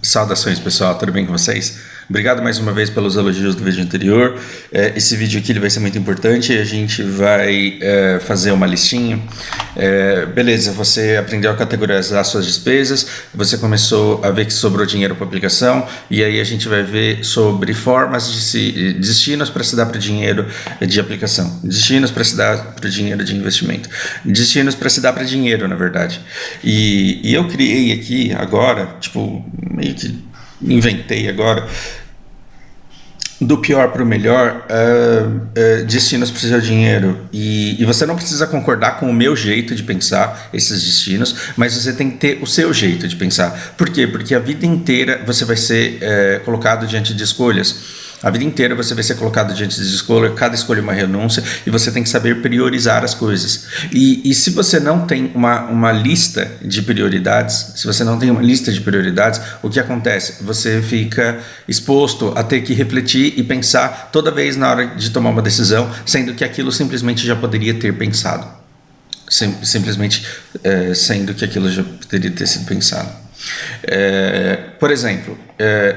Saudações, pessoal, tudo bem com vocês? Obrigado mais uma vez pelos elogios do vídeo anterior. Esse vídeo aqui ele vai ser muito importante. A gente vai fazer uma listinha. Beleza, você aprendeu a categorizar suas despesas, você começou a ver que sobrou dinheiro para aplicação, e aí a gente vai ver sobre formas destinos para se dar para o dinheiro de aplicação, destinos para se dar para o dinheiro de investimento, destinos para se dar para dinheiro, na verdade. E eu criei aqui agora, meio que inventei agora, do pior para o melhor, destinos para o seu dinheiro. E você não precisa concordar com o meu jeito de pensar esses destinos, mas você tem que ter o seu jeito de pensar. Por quê? Porque a vida inteira você vai ser colocado diante de escolhas. A vida inteira você vai ser colocado diante de escolha, cada escolha é uma renúncia, e você tem que saber priorizar as coisas. E se você não tem uma lista de prioridades, o que acontece? Você fica exposto a ter que refletir e pensar toda vez na hora de tomar uma decisão, sendo que aquilo simplesmente já poderia ter pensado. Simplesmente sendo que aquilo já poderia ter sido pensado. Por exemplo,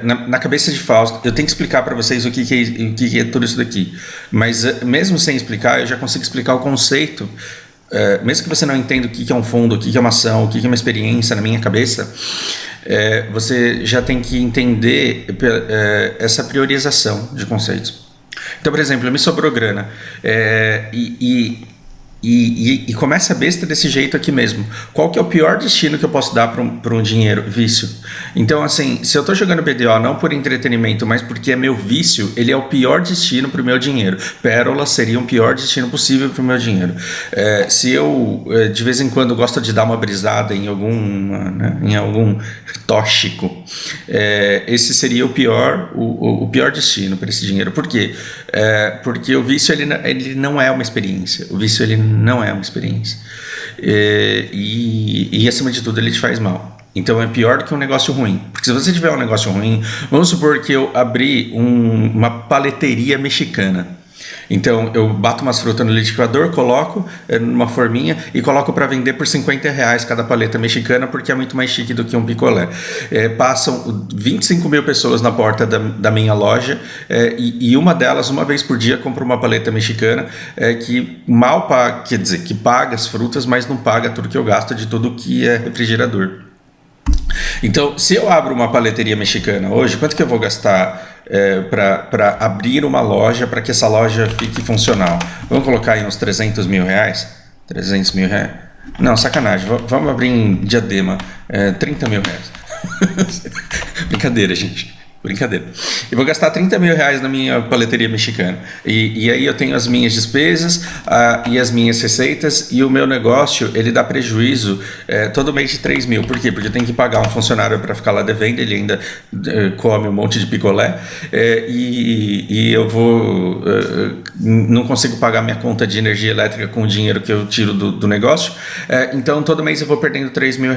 na cabeça de Fausto, eu tenho que explicar para vocês o que é tudo isso daqui, mas mesmo sem explicar, eu já consigo explicar o conceito. Mesmo que você não entenda o que é um fundo, o que é uma ação, o que é uma experiência na minha cabeça, você já tem que entender essa priorização de conceitos. Então, por exemplo, me sobrou grana, e começa a besta desse jeito aqui mesmo. Qual que é o pior destino que eu posso dar para um dinheiro? Vício. Então, assim, se eu estou jogando BDO não por entretenimento, mas porque é meu vício, ele é o pior destino para o meu dinheiro. Pérola seria o pior destino possível para o meu dinheiro. Se eu, de vez em quando, gosto de dar uma brisada em algum tóxico, esse seria o pior destino para esse dinheiro. Por quê? Porque o vício ele não é uma experiência. O vício ele não é uma experiência. E acima de tudo ele te faz mal. Então é pior do que um negócio ruim. Porque se você tiver um negócio ruim, vamos supor que eu abri uma paleteria mexicana. Então eu bato umas frutas no liquidificador, coloco numa forminha e coloco para vender por R$50 cada paleta mexicana, porque é muito mais chique do que um picolé. Passam 25 mil pessoas na porta da minha loja, e uma delas, uma vez por dia, compra uma paleta mexicana, que mal paga, quer dizer, que paga as frutas, mas não paga tudo que eu gasto de tudo que é refrigerador. Então, se eu abro uma paleteria mexicana hoje, quanto que eu vou gastar para abrir uma loja, para que essa loja fique funcional? Vamos colocar aí uns R$300 mil? 300 mil reais? Não, sacanagem. Vamos abrir em Diadema. R$30 mil. Brincadeira, gente. Brincadeira. Eu vou gastar R$30 mil na minha paleteria mexicana. E aí eu tenho as minhas despesas e as minhas receitas, e o meu negócio, ele dá prejuízo todo mês de R$3 mil. Por quê? Porque eu tenho que pagar um funcionário para ficar lá devendo, ele ainda come um monte de picolé, e eu vou não consigo pagar minha conta de energia elétrica com o dinheiro que eu tiro do negócio. Então todo mês eu vou perdendo R$3 mil.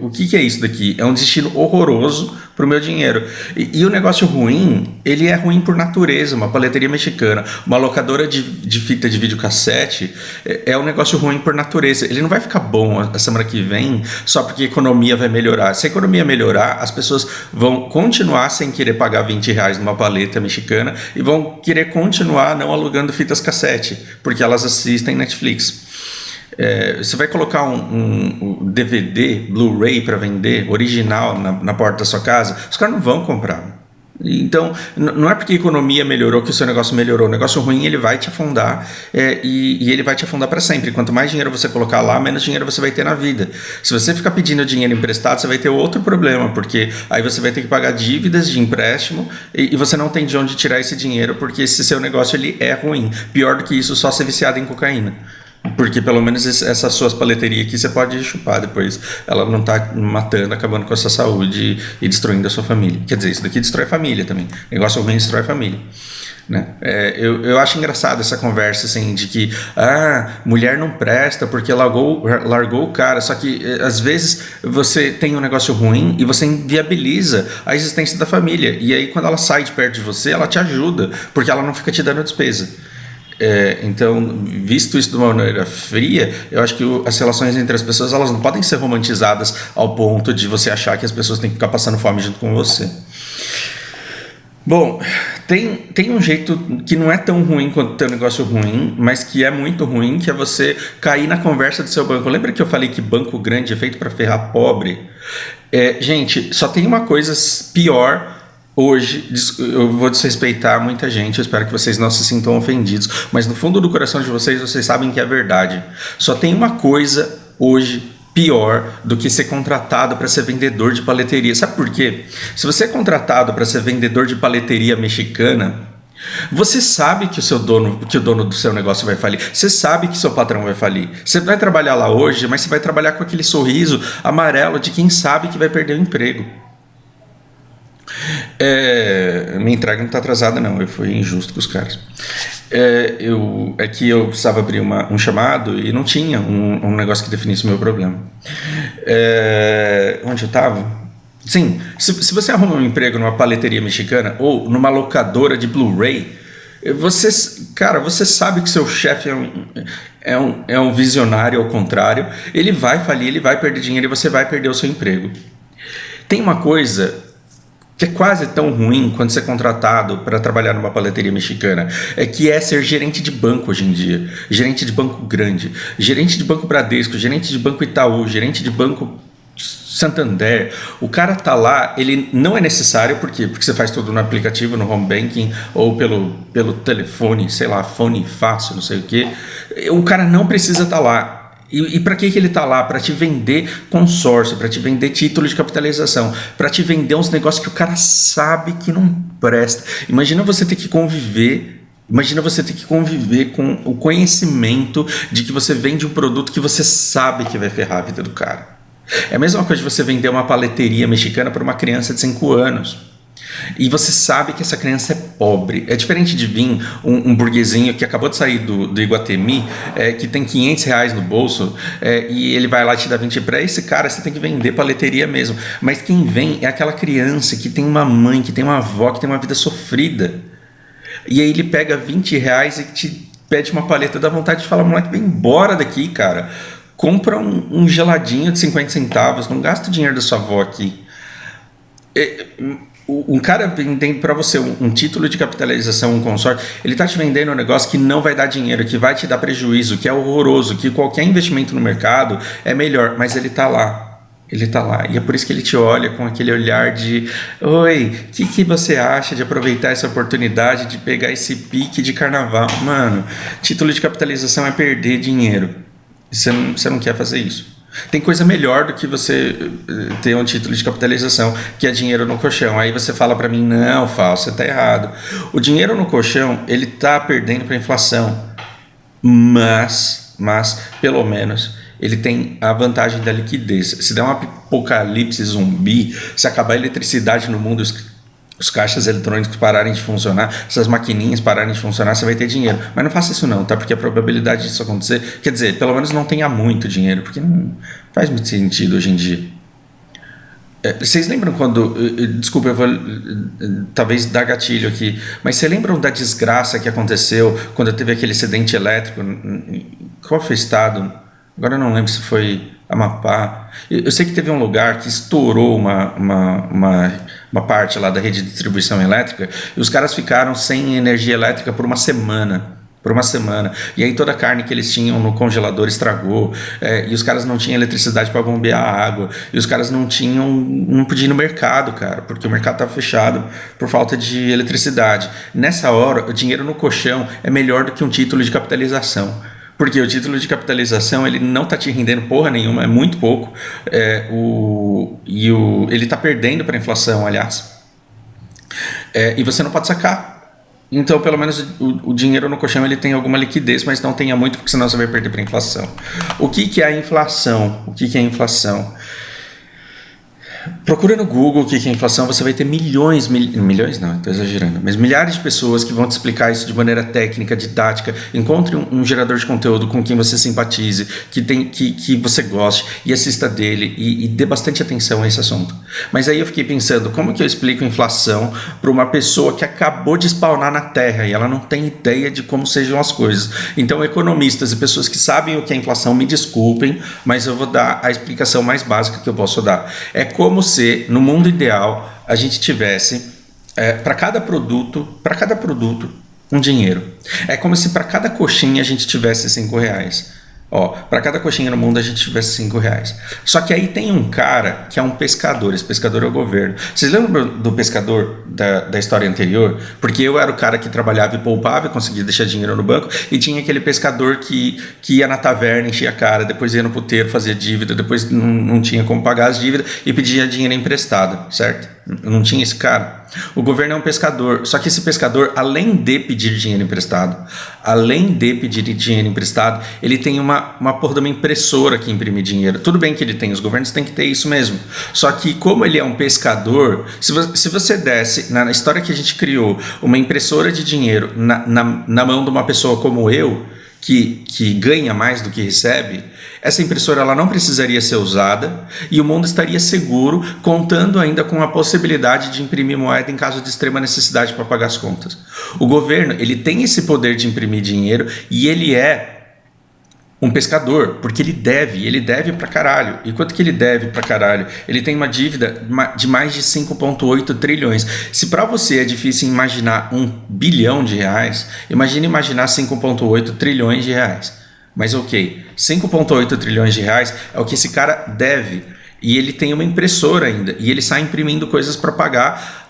O que é isso daqui? É um destino horroroso para o meu dinheiro. E o negócio ruim, ele é ruim por natureza. Uma paleteria mexicana, uma locadora de fita de videocassete, é um negócio ruim por natureza. Ele não vai ficar bom a semana que vem só porque a economia vai melhorar. Se a economia melhorar, as pessoas vão continuar sem querer pagar R$20 numa paleta mexicana e vão querer continuar não alugando fitas cassete, porque elas assistem Netflix. Você vai colocar um DVD, Blu-ray para vender, original, na porta da sua casa, os caras não vão comprar. Então, não é porque a economia melhorou que o seu negócio melhorou. O negócio ruim, ele vai te afundar, e ele vai te afundar para sempre. Quanto mais dinheiro você colocar lá, menos dinheiro você vai ter na vida. Se você ficar pedindo dinheiro emprestado, você vai ter outro problema, porque aí você vai ter que pagar dívidas de empréstimo, e você não tem de onde tirar esse dinheiro, porque esse seu negócio ele é ruim. Pior do que isso, só ser viciado em cocaína. Porque pelo menos essas suas paleterias aqui você pode chupar depois. Ela não está matando, acabando com a sua saúde e destruindo a sua família. Quer dizer, isso daqui destrói a família também. Negócio ruim destrói a família, né? Eu acho engraçado essa conversa assim, de que mulher não presta porque largou o cara. Só que às vezes você tem um negócio ruim e você inviabiliza a existência da família. E aí quando ela sai de perto de você, ela te ajuda, porque ela não fica te dando despesa. Então, visto isso de uma maneira fria, eu acho que as relações entre as pessoas, elas não podem ser romantizadas ao ponto de você achar que as pessoas têm que ficar passando fome junto com você. Bom, tem um jeito que não é tão ruim quanto ter um negócio ruim, mas que é muito ruim, que é você cair na conversa do seu banco. Lembra que eu falei que banco grande é feito para ferrar pobre? Gente, só tem uma coisa pior hoje. Eu vou desrespeitar muita gente, eu espero que vocês não se sintam ofendidos, mas no fundo do coração de vocês sabem que é verdade. Só tem uma coisa hoje pior do que ser contratado para ser vendedor de paleteria. Sabe por quê? Se você é contratado para ser vendedor de paleteria mexicana, você sabe que o dono do seu negócio vai falir. Você sabe que seu patrão vai falir. Você vai trabalhar lá hoje, mas você vai trabalhar com aquele sorriso amarelo de quem sabe que vai perder o emprego. Minha entrega não está atrasada, não. Eu fui injusto com os caras. É que eu precisava abrir um chamado e não tinha um negócio que definisse o meu problema. Onde eu estava? Sim, se você arruma um emprego numa paleteria mexicana ou numa locadora de Blu-ray, você sabe que seu chefe é um visionário ao contrário. Ele vai falir, ele vai perder dinheiro e você vai perder o seu emprego. Tem uma coisa que é quase tão ruim quando ser contratado para trabalhar numa paleteria mexicana, que é ser gerente de banco hoje em dia, gerente de banco grande, gerente de banco Bradesco, gerente de banco Itaú, gerente de banco Santander. O cara tá lá, ele não é necessário, por quê? Porque você faz tudo no aplicativo, no home banking ou pelo telefone, sei lá, fone fácil, não sei o que. O cara não precisa estar lá. E para que ele está lá? Para te vender consórcio, para te vender título de capitalização, para te vender uns negócios que o cara sabe que não presta. Imagina você ter que conviver com o conhecimento de que você vende um produto que você sabe que vai ferrar a vida do cara. É a mesma coisa de você vender uma paleteria mexicana para uma criança de 5 anos. E você sabe que essa criança é pobre. É diferente de vir um burguesinho que acabou de sair do Iguatemi, que tem R$500 no bolso, e ele vai lá te dar 20. Para esse cara você tem que vender paleteria mesmo. Mas quem vem é aquela criança que tem uma mãe, que tem uma avó, que tem uma vida sofrida. E aí ele pega R$20 e te pede uma paleta, dá vontade de falar: moleque, vem embora daqui, cara. Compra um geladinho de 50 centavos, não gasta o dinheiro da sua avó aqui. Um cara vendendo para você um título de capitalização, um consórcio, ele está te vendendo um negócio que não vai dar dinheiro, que vai te dar prejuízo, que é horroroso, que qualquer investimento no mercado é melhor, mas ele está lá. Ele está lá. E é por isso que ele te olha com aquele olhar de: oi, o que você acha de aproveitar essa oportunidade de pegar esse pique de carnaval? Mano, título de capitalização é perder dinheiro. Você não quer fazer isso. Tem coisa melhor do que você ter um título de capitalização, que é dinheiro no colchão. Aí você fala para mim: não, Fal, você tá errado. O dinheiro no colchão, ele tá perdendo para a inflação, mas pelo menos ele tem a vantagem da liquidez. Se der um apocalipse zumbi, se acabar a eletricidade no mundo, os caixas eletrônicos pararem de funcionar, essas maquininhas pararem de funcionar, você vai ter dinheiro. Mas não faça isso não, tá? Porque a probabilidade disso acontecer, quer dizer, pelo menos não tenha muito dinheiro, porque não faz muito sentido hoje em dia. Vocês lembram quando... Desculpa, eu vou talvez dar gatilho aqui, mas vocês lembram da desgraça que aconteceu quando teve aquele acidente elétrico? Qual foi o estado? Agora eu não lembro se foi Amapá. Eu sei que teve um lugar que estourou uma parte lá da rede de distribuição elétrica e os caras ficaram sem energia elétrica por uma semana. E aí toda a carne que eles tinham no congelador estragou, e os caras não tinham eletricidade para bombear a água, e os caras não podiam ir no mercado, cara, porque o mercado estava fechado por falta de eletricidade. Nessa hora, o dinheiro no colchão é melhor do que um título de capitalização. Porque o título de capitalização, ele não está te rendendo porra nenhuma, é muito pouco. Ele está perdendo para a inflação, aliás. E você não pode sacar. Então, pelo menos, o dinheiro no colchão ele tem alguma liquidez, mas não tenha muito, porque senão você vai perder para a inflação. O que é a inflação? Procura no Google o que é inflação, você vai ter milhões não, estou exagerando, mas milhares de pessoas que vão te explicar isso de maneira técnica, didática. Encontre um gerador de conteúdo com quem você simpatize, que você goste e assista dele e dê bastante atenção a esse assunto. Mas aí eu fiquei pensando, como que eu explico inflação para uma pessoa que acabou de spawnar na Terra e ela não tem ideia de como sejam as coisas? Então, economistas e pessoas que sabem o que é inflação, me desculpem, mas eu vou dar a explicação mais básica que eu posso dar. É como se, no mundo ideal, a gente tivesse, para cada produto, um dinheiro. É como se para cada coxinha a gente tivesse R$5. Ó, para cada coxinha no mundo a gente tivesse R$5. Só que aí tem um cara que é um pescador. Esse pescador é o governo. Vocês lembram do pescador da história anterior? Porque eu era o cara que trabalhava e poupava e conseguia deixar dinheiro no banco. E tinha aquele pescador que ia na taverna, enchia a cara, depois ia no puteiro, fazia dívida, depois não tinha como pagar as dívidas e pedia dinheiro emprestado, certo? Não tinha esse cara. O governo é um pescador, só que esse pescador, além de pedir dinheiro emprestado, ele tem uma porra de uma impressora que imprime dinheiro. Tudo bem que ele tem, os governos têm que ter isso mesmo. Só que como ele é um pescador, se você desse, na história que a gente criou, uma impressora de dinheiro na mão de uma pessoa como eu, que ganha mais do que recebe, essa impressora ela não precisaria ser usada e o mundo estaria seguro, contando ainda com a possibilidade de imprimir moeda em caso de extrema necessidade para pagar as contas. O governo ele tem esse poder de imprimir dinheiro e ele é um pescador, porque ele deve pra caralho. E quanto que ele deve pra caralho? Ele tem uma dívida de mais de 5,8 trilhões. Se para você é difícil imaginar R$1 bilhão, imagine imaginar 5,8 trilhões de reais. Mas ok, 5,8 trilhões de reais é o que esse cara deve. E ele tem uma impressora ainda. E ele sai imprimindo coisas para pagar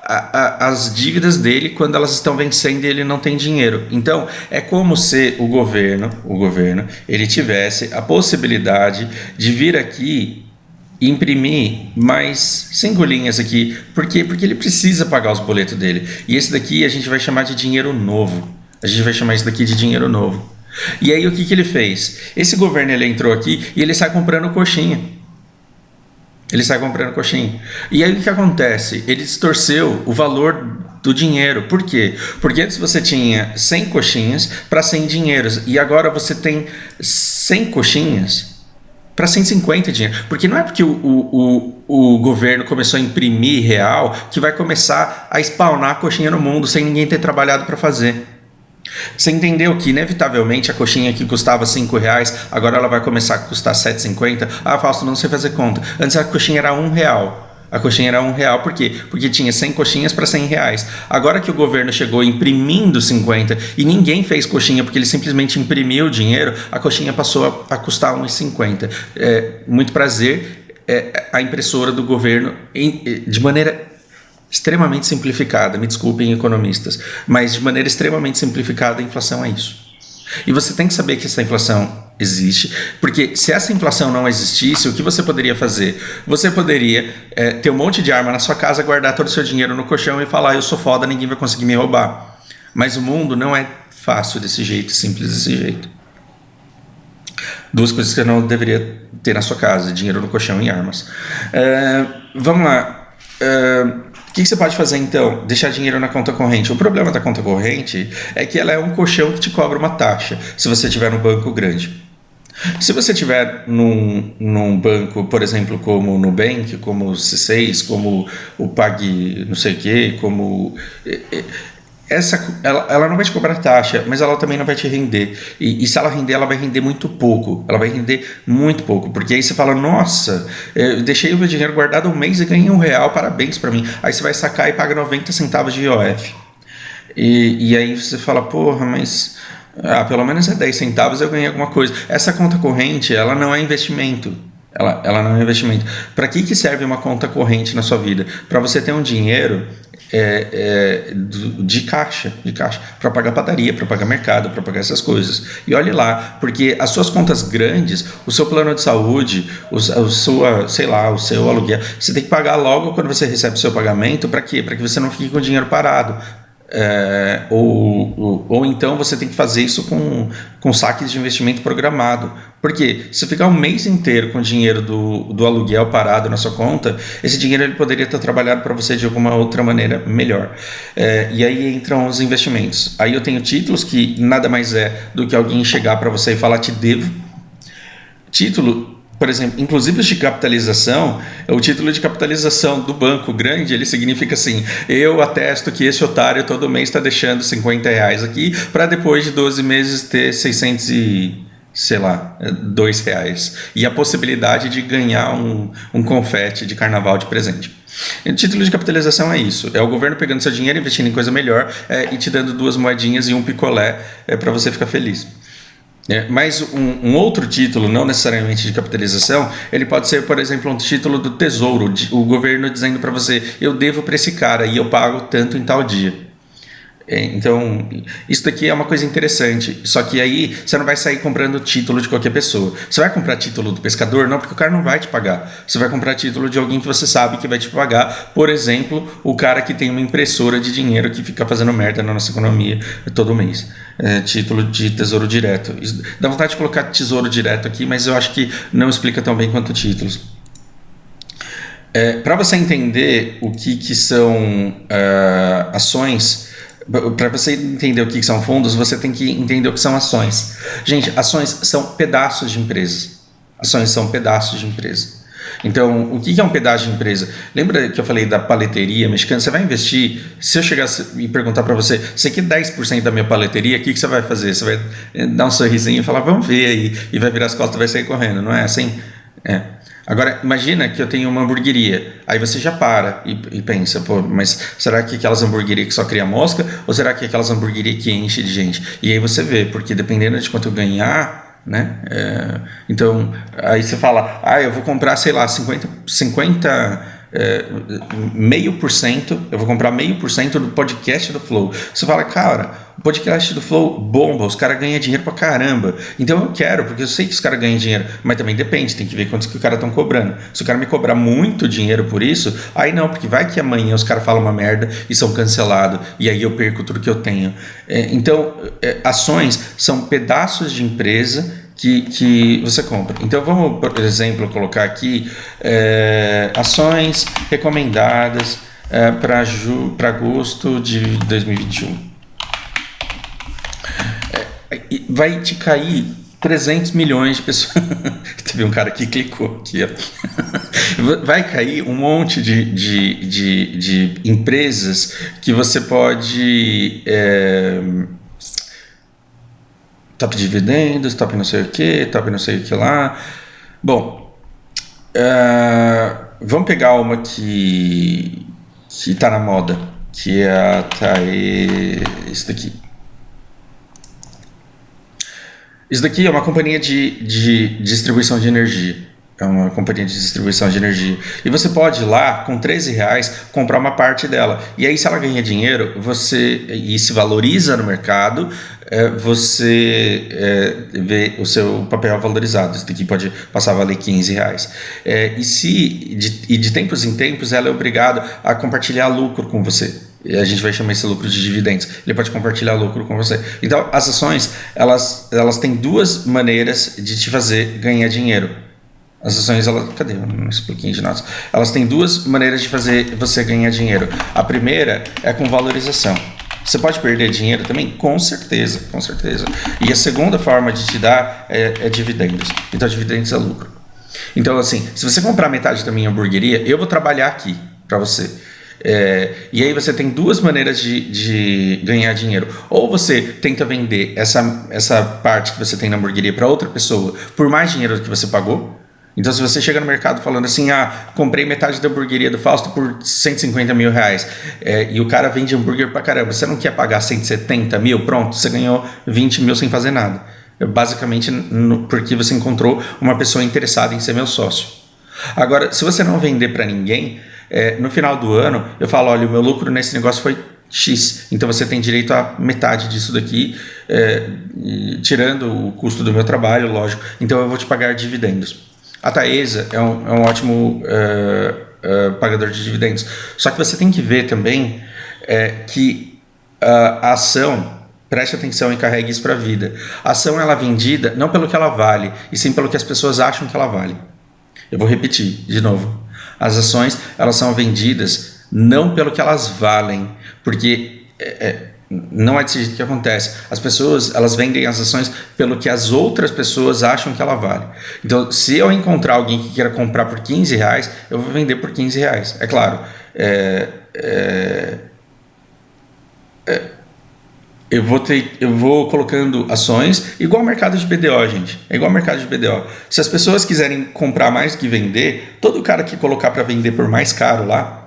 as dívidas dele quando elas estão vencendo e ele não tem dinheiro. Então, é como se o governo ele tivesse a possibilidade de vir aqui e imprimir mais 5 linhas aqui. Por quê? Porque ele precisa pagar os boletos dele. E esse daqui a gente vai chamar de dinheiro novo. A gente vai chamar isso daqui de dinheiro novo. E aí o que ele fez? Esse governo ele entrou aqui e ele sai comprando coxinha. E aí o que acontece? Ele distorceu o valor do dinheiro. Por quê? Porque antes você tinha 100 coxinhas para 100 dinheiros. E agora você tem 100 coxinhas para 150 dinheiro. Porque não é porque o governo começou a imprimir real que vai começar a spawnar coxinha no mundo sem ninguém ter trabalhado para fazer. Você entendeu que inevitavelmente a coxinha que custava R$5, agora ela vai começar a custar R$7,50? Ah, Fausto, não sei fazer conta. Antes a coxinha era R$1. Por quê? Porque tinha 100 coxinhas para R$100. Agora que o governo chegou imprimindo 50 e ninguém fez coxinha porque ele simplesmente imprimiu o dinheiro, a coxinha passou a custar R$1,50. Muito prazer, a impressora do governo de maneira extremamente simplificada, me desculpem economistas, mas de maneira extremamente simplificada a inflação é isso. E você tem que saber que essa inflação existe, porque se essa inflação não existisse, o que você poderia fazer? Você poderia ter um monte de arma na sua casa, guardar todo o seu dinheiro no colchão e falar, eu sou foda, ninguém vai conseguir me roubar. Mas o mundo não é fácil desse jeito, simples desse jeito. 2 coisas que você não deveria ter na sua casa, dinheiro no colchão e armas. Vamos lá. O que você pode fazer então? Deixar dinheiro na conta corrente. O problema da conta corrente é que ela é um colchão que te cobra uma taxa se você tiver no banco grande. Se você tiver num banco, por exemplo, como o Nubank, como o C6, como o Pag não sei o que, como... ela não vai te cobrar taxa, mas ela também não vai te render. E se ela render, ela vai render muito pouco. Porque aí você fala, nossa, eu deixei o meu dinheiro guardado um mês e ganhei R$1, parabéns para mim. Aí você vai sacar e paga 90 centavos de IOF. E aí você fala, porra, mas pelo menos é 10 centavos eu ganhei alguma coisa. Essa conta corrente, ela não é investimento. Ela não é investimento. Para que serve uma conta corrente na sua vida? Para você ter um dinheiro de caixa para pagar padaria, para pagar mercado, para pagar essas coisas. E olhe lá, porque as suas contas grandes, o seu plano de saúde, o seu aluguel, você tem que pagar logo quando você recebe o seu pagamento. Para quê? Para que você não fique com o dinheiro parado. Ou então você tem que fazer isso com saques de investimento programado. Porque se ficar um mês inteiro com o dinheiro do aluguel parado na sua conta, esse dinheiro ele poderia ter trabalhado para você de alguma outra maneira melhor. E aí entram os investimentos. Aí eu tenho títulos que nada mais é do que alguém chegar para você e falar te devo. Título, por exemplo, inclusive os de capitalização, o título de capitalização do banco grande, ele significa assim: eu atesto que esse otário todo mês está deixando R$50 aqui para depois de 12 meses ter 600 e, sei lá, R$2. E a possibilidade de ganhar um confete de carnaval de presente. O título de capitalização é isso: é o governo pegando seu dinheiro, investindo em coisa melhor e te dando 2 moedinhas e um picolé para você ficar feliz. Mas um outro título, não necessariamente de capitalização, ele pode ser, por exemplo, um título do Tesouro, o governo dizendo para você: eu devo para esse cara e eu pago tanto em tal dia. Então, isso daqui é uma coisa interessante. Só que aí você não vai sair comprando título de qualquer pessoa. Você vai comprar título do pescador? Não, porque o cara não vai te pagar. Você vai comprar título de alguém que você sabe que vai te pagar. Por exemplo, o cara que tem uma impressora de dinheiro que fica fazendo merda na nossa economia todo mês. Título de tesouro direto. Dá vontade de colocar tesouro direto aqui, mas eu acho que não explica tão bem quanto títulos. Para você entender o que são ações... Para você entender o que são fundos, você tem que entender o que são ações. Gente, ações são pedaços de empresas. Ações são pedaços de empresa. Então, o que é um pedaço de empresa? Lembra que eu falei da paleteria mexicana? Você vai investir, se eu chegasse e perguntar para você: você quer 10% da minha paleteria, o que você vai fazer? Você vai dar um sorrisinho e falar: vamos ver aí, e vai virar as costas e vai sair correndo, não é assim? Agora, imagina que eu tenho uma hamburgueria. Aí você já para e pensa: pô, mas será que aquelas hamburguerias que só cria mosca? Ou será que aquelas hamburguerias que enche de gente? E aí você vê, porque dependendo de quanto eu ganhar, né? Então, aí você fala: eu vou comprar, sei lá, 0,5%, eu vou comprar 0,5% do podcast do Flow. Você fala: cara, o podcast do Flow bomba, os caras ganham dinheiro pra caramba, então eu quero, porque eu sei que os caras ganham dinheiro, mas também depende, tem que ver quantos que os caras estão cobrando. Se o cara me cobrar muito dinheiro por isso, aí não, porque vai que amanhã os caras falam uma merda e são cancelados, e aí eu perco tudo que eu tenho. Então, ações são pedaços de empresa que você compra. Então vamos, por exemplo, colocar aqui ações recomendadas para agosto de 2021. Vai te cair 300 milhões de pessoas. Teve um cara que clicou aqui, ó. Vai cair um monte de empresas que você pode... top dividendos, top não sei o que, top não sei o que lá. Bom, vamos pegar uma que está na moda, que é isso daqui. Isso daqui é uma companhia de distribuição de energia. É uma companhia de distribuição de energia. E você pode ir lá, com R$13, comprar uma parte dela. E aí, se ela ganha dinheiro, e se valoriza no mercado, você vê o seu papel valorizado. Isso daqui pode passar a valer R$15. E de tempos em tempos, ela é obrigada a compartilhar lucro com você. A gente vai chamar esse lucro de dividendos. Ele pode compartilhar lucro com você. Então, as ações, elas têm 2 maneiras de te fazer ganhar dinheiro. As ações, cadê esse pouquinho de notas? Elas têm 2 maneiras de fazer você ganhar dinheiro. A primeira é com valorização. Você pode perder dinheiro também? Com certeza, com certeza. E a segunda forma de te dar é dividendos. Então, dividendos é lucro. Então, assim, se você comprar metade da minha hamburgueria, eu vou trabalhar aqui para você. E aí você tem 2 maneiras de ganhar dinheiro. Ou você tenta vender essa parte que você tem na hamburgueria para outra pessoa por mais dinheiro do que você pagou. Então, se você chega no mercado falando assim: comprei metade da hamburgueria do Fausto por R$150 mil, e o cara vende hambúrguer pra caramba, você não quer pagar 170 mil? Pronto, você ganhou 20 mil sem fazer nada. Basicamente porque você encontrou uma pessoa interessada em ser meu sócio. Agora, se você não vender para ninguém, no final do ano eu falo: olha, o meu lucro nesse negócio foi X, então você tem direito a metade disso daqui, tirando o custo do meu trabalho, lógico, então eu vou te pagar dividendos. A Taesa é um ótimo pagador de dividendos. Só que você tem que ver também que A ação, preste atenção e carregue isso para a vida. A ação ela é vendida não pelo que ela vale, e sim pelo que as pessoas acham que ela vale. Eu vou repetir de novo. As ações elas são vendidas não pelo que elas valem, porque não é desse jeito que acontece. As pessoas elas vendem as ações pelo que as outras pessoas acham que ela vale. Então, se eu encontrar alguém que queira comprar por R$15, eu vou vender por R$15. É claro. Eu vou colocando ações igual ao mercado de BDO, gente. É igual ao mercado de BDO. Se as pessoas quiserem comprar mais do que vender, todo cara que colocar para vender por mais caro lá,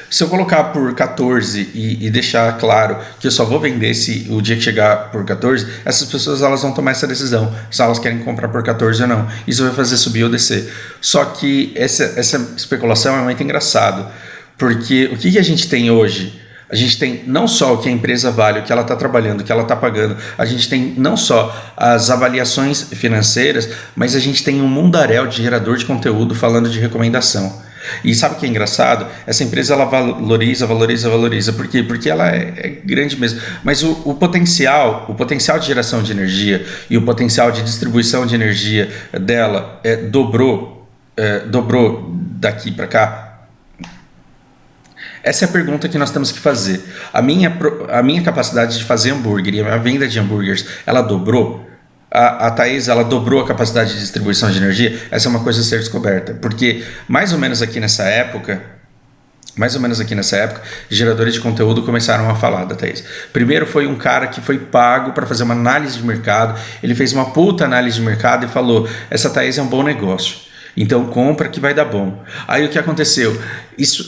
se eu colocar por 14 e deixar claro que eu só vó vender se o dia que chegar por 14, essas pessoas elas vão tomar essa decisão, se elas querem comprar por 14 ou não. Isso vai fazer subir ou descer. Só que essa especulação é muito engraçado, porque o que a gente tem hoje? A gente tem não só o que a empresa vale, o que ela está trabalhando, o que ela está pagando. A gente tem não só as avaliações financeiras, mas a gente tem um mundaréu de gerador de conteúdo falando de recomendação. E sabe o que é engraçado? Essa empresa ela valoriza. Por quê? Porque ela é grande mesmo. Mas o potencial de geração de energia e o potencial de distribuição de energia dela dobrou daqui para cá. Essa é a pergunta que nós temos que fazer. A minha capacidade de fazer hambúrguer e a minha venda de hambúrgueres, ela dobrou? A Thaís, ela dobrou a capacidade de distribuição de energia? Essa é uma coisa a ser descoberta. Porque mais ou menos aqui nessa época, geradores de conteúdo começaram a falar da Thaís. Primeiro foi um cara que foi pago para fazer uma análise de mercado. Ele fez uma puta análise de mercado e falou: essa Thaís é um bom negócio. Então compra que vai dar bom. Aí o que aconteceu?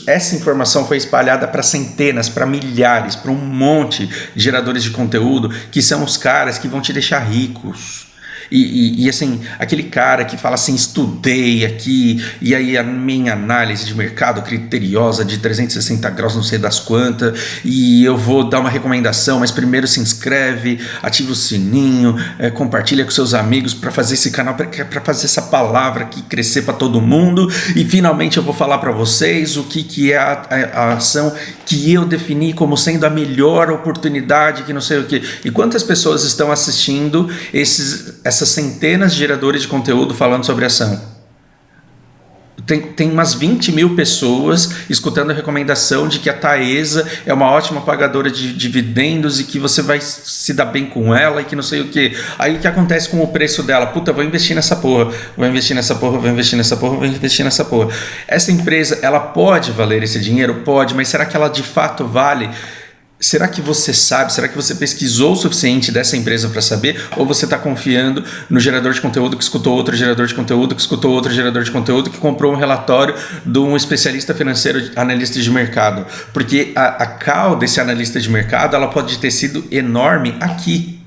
Essa informação foi espalhada para centenas, para milhares, para um monte de geradores de conteúdo que são os caras que vão te deixar ricos. E assim, aquele cara que fala assim, estudei aqui, e aí a minha análise de mercado criteriosa de 360 graus, não sei das quantas, e eu vou dar uma recomendação, mas primeiro se inscreve, ativa o sininho, compartilha com seus amigos para fazer esse canal, para fazer essa palavra aqui crescer para todo mundo, e finalmente eu vou falar para vocês o que é a ação que eu defini como sendo a melhor oportunidade, que não sei o que. E quantas pessoas estão assistindo essas centenas de geradores de conteúdo falando sobre ação? Tem umas 20 mil pessoas escutando a recomendação de que a Taesa é uma ótima pagadora de dividendos e que você vai se dar bem com ela e que não sei o que. Aí o que acontece com o preço dela? Puta, vou investir nessa porra, vou investir nessa porra, vou investir nessa porra, vou investir nessa porra. Essa empresa, ela pode valer esse dinheiro? Pode, mas será que ela de fato vale? Será que você sabe? Será que você pesquisou o suficiente dessa empresa para saber? Ou você está confiando no gerador de conteúdo que escutou outro gerador de conteúdo, que escutou outro gerador de conteúdo, que comprou um relatório de um especialista financeiro, analista de mercado? Porque a call desse analista de mercado ela pode ter sido enorme aqui.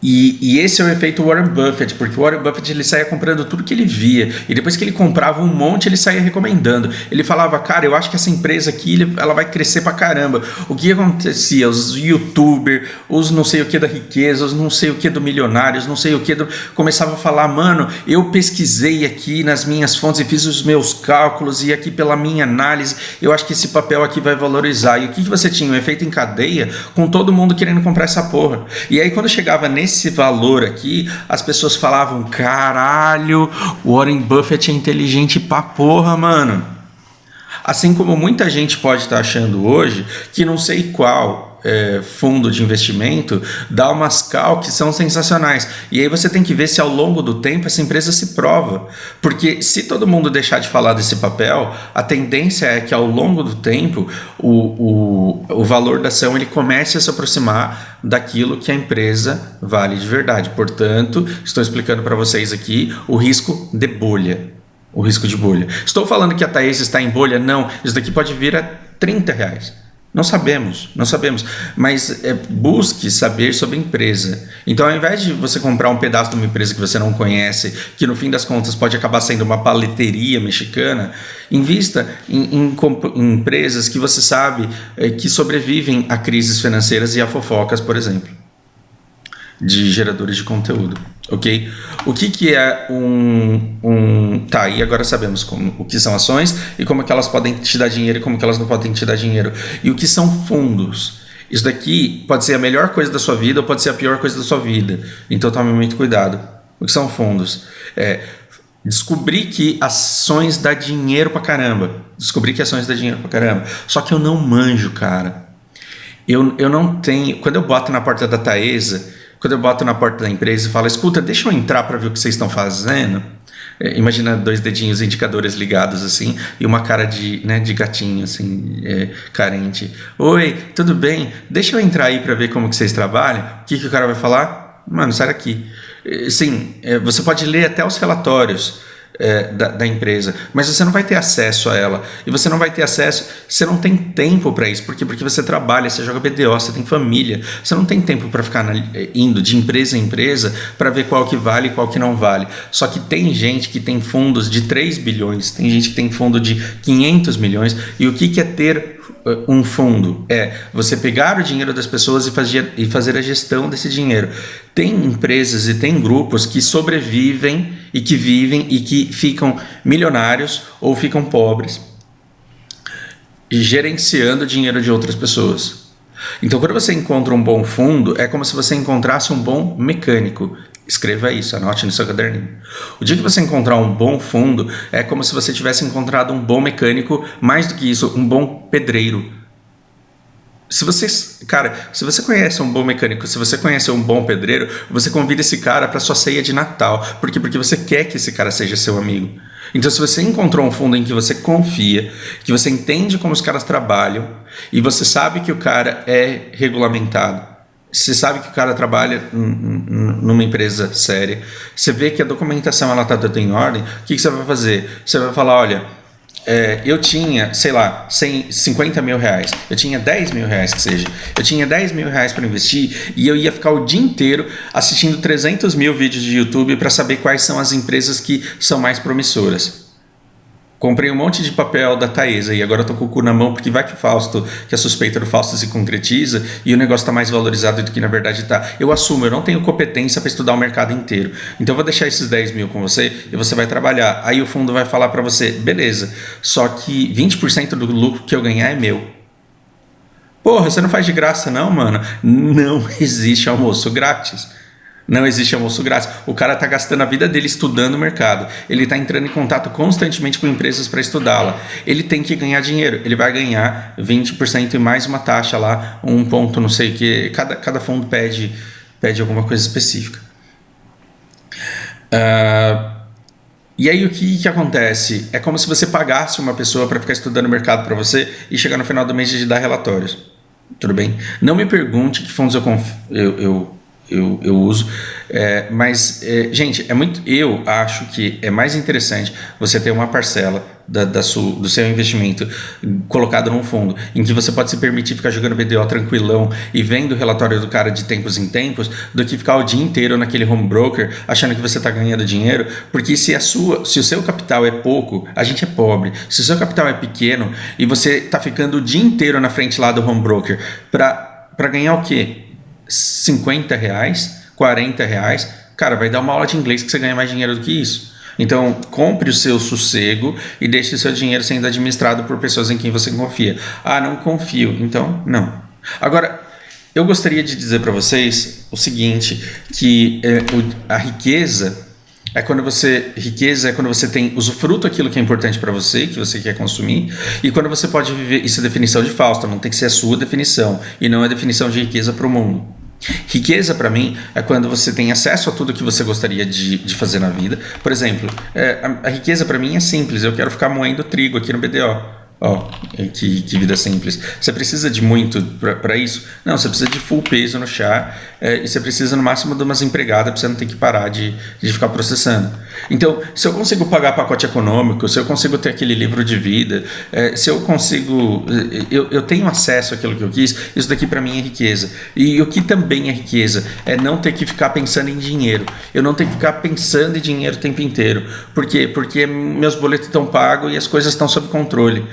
E esse é o efeito Warren Buffett, porque o Warren Buffett ele saía comprando tudo que ele via, e depois que ele comprava um monte ele saía recomendando. Ele falava: cara, eu acho que essa empresa aqui ela vai crescer pra caramba. O que acontecia? Os youtubers, os não sei o que da riqueza, os não sei o que do milionários, não sei o que começava a falar: mano, eu pesquisei aqui nas minhas fontes e fiz os meus cálculos, e aqui pela minha análise eu acho que esse papel aqui vai valorizar. E o que você tinha? Um efeito em cadeia com todo mundo querendo comprar essa porra. E aí quando chegava nesse valor aqui, as pessoas falavam: caralho, o Warren Buffett é inteligente pra porra, mano. Assim como muita gente pode estar achando hoje que não sei qual fundo de investimento dá umas call que são sensacionais. E aí você tem que ver se ao longo do tempo essa empresa se prova. Porque se todo mundo deixar de falar desse papel, a tendência é que ao longo do tempo o valor da ação ele comece a se aproximar daquilo que a empresa vale de verdade. Portanto, estou explicando para vocês aqui o risco de bolha. O risco de bolha. Estou falando que a Thaís está em bolha? Não. Isso daqui pode vir a R$30. Não sabemos, mas busque saber sobre a empresa. Então, ao invés de você comprar um pedaço de uma empresa que você não conhece, que no fim das contas pode acabar sendo uma paleteria mexicana, invista em empresas que você sabe que sobrevivem a crises financeiras e a fofocas, por exemplo, de geradores de conteúdo. Ok? O que é Tá, e agora sabemos o que são ações e como é que elas podem te dar dinheiro e como que elas não podem te dar dinheiro. E o que são fundos? Isso daqui pode ser a melhor coisa da sua vida ou pode ser a pior coisa da sua vida. Então tome muito cuidado. O que são fundos? Descobri que ações dá dinheiro pra caramba. Só que eu não manjo, cara. Eu não tenho... Quando eu boto na porta da Taesa, quando eu boto na porta da empresa e falo, escuta, deixa eu entrar para ver o que vocês estão fazendo. Imagina 2 dedinhos indicadores ligados assim e uma cara de gatinho assim, carente. Oi, tudo bem? Deixa eu entrar aí para ver como que vocês trabalham. O que o cara vai falar? Mano, sai daqui. Sim, você pode ler até os relatórios da empresa, mas você não vai ter acesso a ela. E você não vai ter acesso, você não tem tempo para isso. Por quê? Porque você trabalha, você joga BDO, você tem família. Você não tem tempo para ficar indo de empresa em empresa para ver qual que vale e qual que não vale. Só que tem gente que tem fundos de 3 bilhões, tem gente que tem fundo de 500 milhões. E o que é ter um fundo? É você pegar o dinheiro das pessoas e fazer a gestão desse dinheiro. Tem empresas e tem grupos que sobrevivem e que vivem e que ficam milionários ou ficam pobres gerenciando o dinheiro de outras pessoas. Então, quando você encontra um bom fundo, é como se você encontrasse um bom mecânico. Escreva isso, anote no seu caderninho. O dia que você encontrar um bom fundo, é como se você tivesse encontrado um bom mecânico, mais do que isso, um bom pedreiro. Se você conhece um bom mecânico, se você conhece um bom pedreiro, você convida esse cara para sua ceia de Natal. Por quê? Porque você quer que esse cara seja seu amigo. Então, se você encontrou um fundo em que você confia, que você entende como os caras trabalham e você sabe que o cara é regulamentado, você sabe que o cara trabalha numa empresa séria, você vê que a documentação ela está toda em ordem, o que você vai fazer? Você vai falar, olha... eu tinha, sei lá, 50 mil reais, eu tinha 10 mil reais que seja, eu tinha 10 mil reais para investir e eu ia ficar o dia inteiro assistindo 300 mil vídeos de YouTube para saber quais são as empresas que são mais promissoras. Comprei um monte de papel da Taesa e agora eu tô com o cu na mão porque vai que a suspeita do Fausto se concretiza e o negócio tá mais valorizado do que na verdade tá. Eu assumo, eu não tenho competência para estudar o mercado inteiro. Então eu vou deixar esses 10 mil com você e você vai trabalhar. Aí o fundo vai falar para você, beleza, só que 20% do lucro que eu ganhar é meu. Porra, você não faz de graça não, mano? Não existe almoço grátis. Não existe almoço grátis. O cara está gastando a vida dele estudando o mercado. Ele está entrando em contato constantemente com empresas para estudá-la. Ele tem que ganhar dinheiro. Ele vai ganhar 20% e mais uma taxa lá, um ponto, não sei o que. Cada fundo pede alguma coisa específica. E aí o que acontece? É como se você pagasse uma pessoa para ficar estudando o mercado para você e chegar no final do mês e dar relatórios. Tudo bem? Não me pergunte que fundos eu uso, mas gente, eu acho que é mais interessante você ter uma parcela do seu investimento colocado num fundo em que você pode se permitir ficar jogando BDO tranquilão e vendo o relatório do cara de tempos em tempos, do que ficar o dia inteiro naquele home broker achando que você está ganhando dinheiro, porque se o seu capital é pouco, a gente é pobre. Se o seu capital é pequeno e você está ficando o dia inteiro na frente lá do home broker para ganhar o quê? 50 reais, 40 reais, cara, vai dar uma aula de inglês que você ganha mais dinheiro do que isso. Então, compre o seu sossego e deixe o seu dinheiro sendo administrado por pessoas em quem você confia. Ah, não confio. Então, não. Agora, eu gostaria de dizer para vocês o seguinte, que a riqueza é quando você tem usufruto aquilo que é importante para você, que você quer consumir, e quando você pode viver, isso é definição de Fausto, não tem que ser a sua definição, e não é definição de riqueza para o mundo. Riqueza para mim é quando você tem acesso a tudo que você gostaria de fazer na vida. Por exemplo, a riqueza para mim é simples, eu quero ficar moendo trigo aqui no BDO. Que vida simples. Você precisa de muito para isso? Não, você precisa de full peso no chá e você precisa no máximo de umas empregadas para você não ter que parar de ficar processando. Então, se eu consigo pagar pacote econômico, se eu consigo ter aquele livro de vida, se eu consigo, eu tenho acesso àquilo que eu quis, isso daqui para mim é riqueza. E o que também é riqueza é não ter que ficar pensando em dinheiro. Eu não tenho que ficar pensando em dinheiro o tempo inteiro. Por quê? Porque meus boletos estão pagos e as coisas estão sob controle.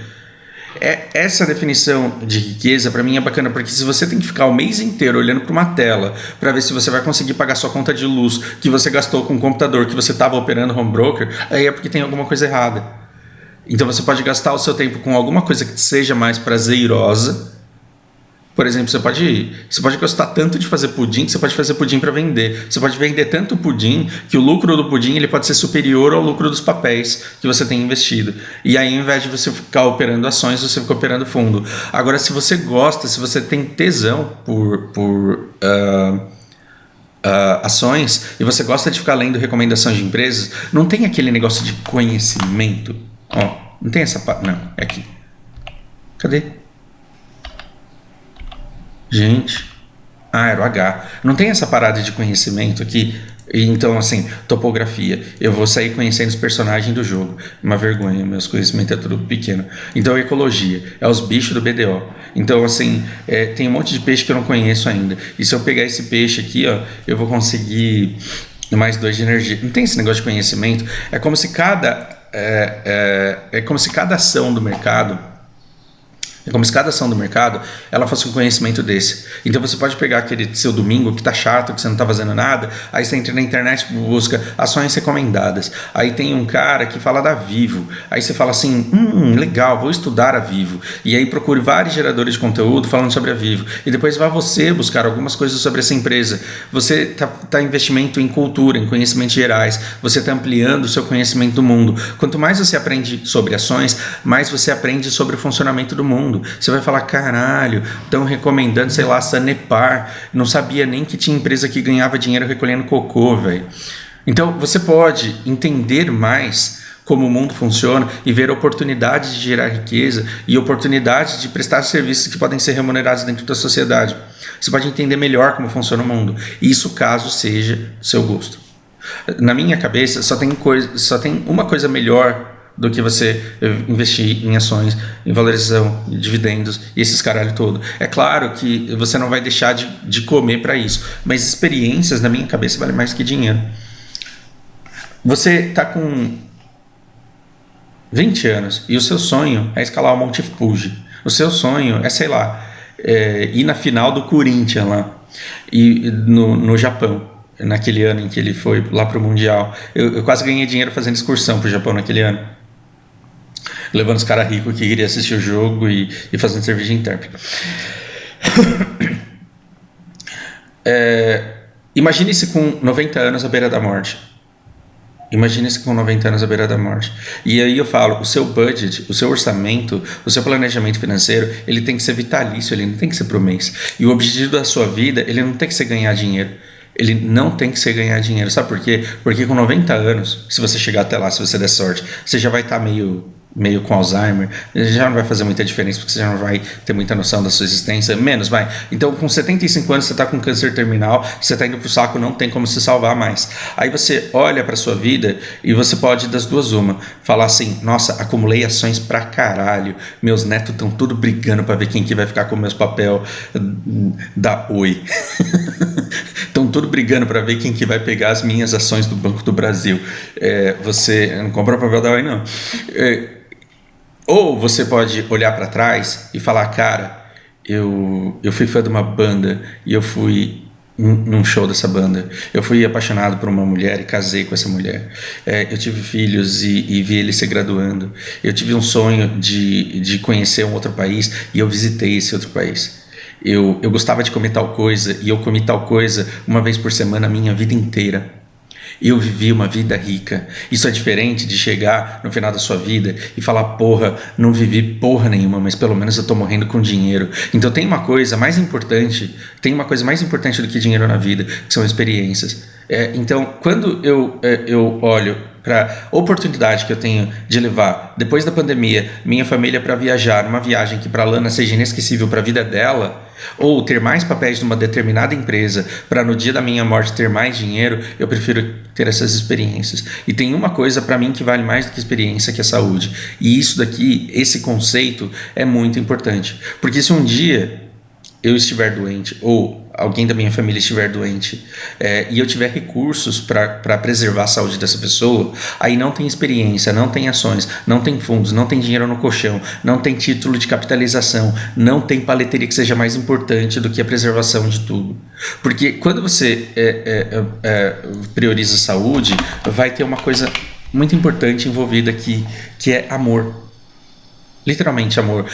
Essa definição de riqueza para mim é bacana, porque se você tem que ficar o mês inteiro olhando para uma tela para ver se você vai conseguir pagar sua conta de luz que você gastou com o computador que você estava operando home broker, aí é porque tem alguma coisa errada. Então você pode gastar o seu tempo com alguma coisa que seja mais prazerosa. Por exemplo, você pode gostar tanto de fazer pudim que você pode fazer pudim para vender. Você pode vender tanto pudim que o lucro do pudim ele pode ser superior ao lucro dos papéis que você tem investido. E aí, ao invés de você ficar operando ações, você fica operando fundo. Agora, se você gosta, se você tem tesão por ações e você gosta de ficar lendo recomendações de empresas, não tem aquele negócio de conhecimento. Ó, não tem essa... Não, é aqui. Cadê? Gente, era o H. Não tem essa parada de conhecimento aqui. Então, assim, topografia. Eu vou sair conhecendo os personagens do jogo. Uma vergonha, meus conhecimentos é tudo pequeno. Então, ecologia. É os bichos do BDO. Então, assim, tem um monte de peixe que eu não conheço ainda. E se eu pegar esse peixe aqui, ó, eu vou conseguir mais 2 de energia. Não tem esse negócio de conhecimento. É como se cada ação do mercado... É como se cada ação do mercado ela fosse um conhecimento desse. Então você pode pegar aquele seu domingo que tá chato, que você não tá fazendo nada, aí você entra na internet e busca ações recomendadas. Aí tem um cara que fala da Vivo. Aí você fala assim, legal, vou estudar a Vivo. E aí procure vários geradores de conteúdo falando sobre a Vivo. E depois vá você buscar algumas coisas sobre essa empresa. Você tá investimento em cultura, em conhecimentos gerais. Você está ampliando o seu conhecimento do mundo. Quanto mais você aprende sobre ações, mais você aprende sobre o funcionamento do mundo. Você vai falar, caralho, estão recomendando, sei lá, Sanepar. Não sabia nem que tinha empresa que ganhava dinheiro recolhendo cocô, velho. Então, você pode entender mais como o mundo funciona e ver oportunidades de gerar riqueza e oportunidades de prestar serviços que podem ser remunerados dentro da sociedade. Você pode entender melhor como funciona o mundo. Isso caso seja do seu gosto. Na minha cabeça, só tem uma coisa melhor do que você investir em ações, em valorização, em dividendos e esses caralho todo. É claro que você não vai deixar de comer para isso, mas experiências, na minha cabeça, valem mais que dinheiro. Você tá com 20 anos e o seu sonho é escalar o Monte Fuji. O seu sonho é, sei lá, ir na final do Corinthians lá, e no Japão. Naquele ano em que ele foi lá pro Mundial. Eu quase ganhei dinheiro fazendo excursão pro Japão naquele ano. Levando os caras ricos que queriam assistir o jogo e fazendo cerveja intérprete. Imagine-se com 90 anos à beira da morte. Imagine-se com 90 anos à beira da morte. E aí eu falo, o seu budget, o seu orçamento, o seu planejamento financeiro, ele tem que ser vitalício, ele não tem que ser pro mês. E o objetivo da sua vida, ele não tem que ser ganhar dinheiro. Ele não tem que ser ganhar dinheiro. Sabe por quê? Porque com 90 anos, se você chegar até lá, se você der sorte, você já vai estar meio com Alzheimer, já não vai fazer muita diferença, porque você já não vai ter muita noção da sua existência, menos vai. Então, com 75 anos, você está com câncer terminal, você está indo pro saco, não tem como se salvar mais. Aí você olha para sua vida e você pode, das duas uma, falar assim, nossa, acumulei ações pra caralho, meus netos estão tudo brigando para ver quem que vai ficar com meus papel da Oi. Estão tudo brigando para ver quem que vai pegar as minhas ações do Banco do Brasil. Você não compra o papel da Oi, não. Ou você pode olhar para trás e falar, cara, eu fui fã de uma banda e eu fui num show dessa banda. Eu fui apaixonado por uma mulher e casei com essa mulher. Eu tive filhos e vi eles se graduando. Eu tive um sonho de conhecer um outro país e eu visitei esse outro país. Eu gostava de comer tal coisa e eu comi tal coisa uma vez por semana a minha vida inteira. Eu vivi uma vida rica. Isso é diferente de chegar no final da sua vida e falar, porra, não vivi porra nenhuma, mas pelo menos eu tô morrendo com dinheiro. Então tem uma coisa mais importante do que dinheiro na vida, que são experiências. Então, quando eu olho para a oportunidade que eu tenho de levar, depois da pandemia, minha família para viajar, numa viagem que para a Lana seja inesquecível para a vida dela, ou ter mais papéis numa determinada empresa para no dia da minha morte ter mais dinheiro, eu prefiro ter essas experiências. E tem uma coisa para mim que vale mais do que experiência, que é saúde. E isso daqui, esse conceito é muito importante. Porque se um dia eu estiver doente ou alguém da minha família estiver doente e eu tiver recursos para preservar a saúde dessa pessoa, aí não tem experiência, não tem ações, não tem fundos, não tem dinheiro no colchão, não tem título de capitalização, não tem paleteria que seja mais importante do que a preservação de tudo. Porque quando você prioriza a saúde, vai ter uma coisa muito importante envolvida aqui, que é amor. Literalmente amor.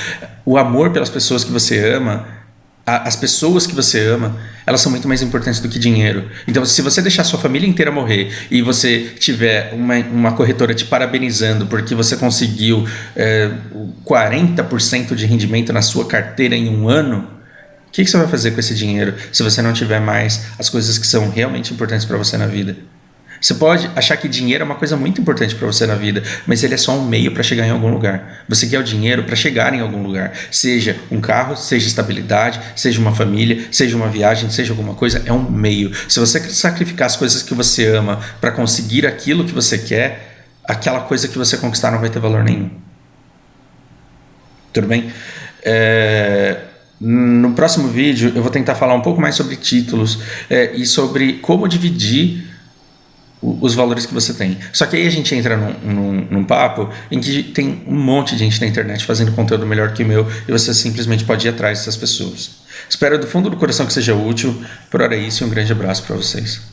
O amor pelas pessoas que você ama, as pessoas que você ama, elas são muito mais importantes do que dinheiro. Então, se você deixar sua família inteira morrer e você tiver uma corretora te parabenizando porque você conseguiu 40% de rendimento na sua carteira em um ano, o que você vai fazer com esse dinheiro se você não tiver mais as coisas que são realmente importantes para você na vida? Você pode achar que dinheiro é uma coisa muito importante para você na vida, mas ele é só um meio para chegar em algum lugar. Você quer o dinheiro para chegar em algum lugar. Seja um carro, seja estabilidade, seja uma família, seja uma viagem, seja alguma coisa, é um meio. Se você sacrificar as coisas que você ama para conseguir aquilo que você quer, aquela coisa que você conquistar não vai ter valor nenhum. Tudo bem? No próximo vídeo eu vou tentar falar um pouco mais sobre títulos e sobre como dividir os valores que você tem. Só que aí a gente entra num papo em que tem um monte de gente na internet fazendo conteúdo melhor que o meu e você simplesmente pode ir atrás dessas pessoas. Espero do fundo do coração que seja útil. Por hora é isso e um grande abraço para vocês.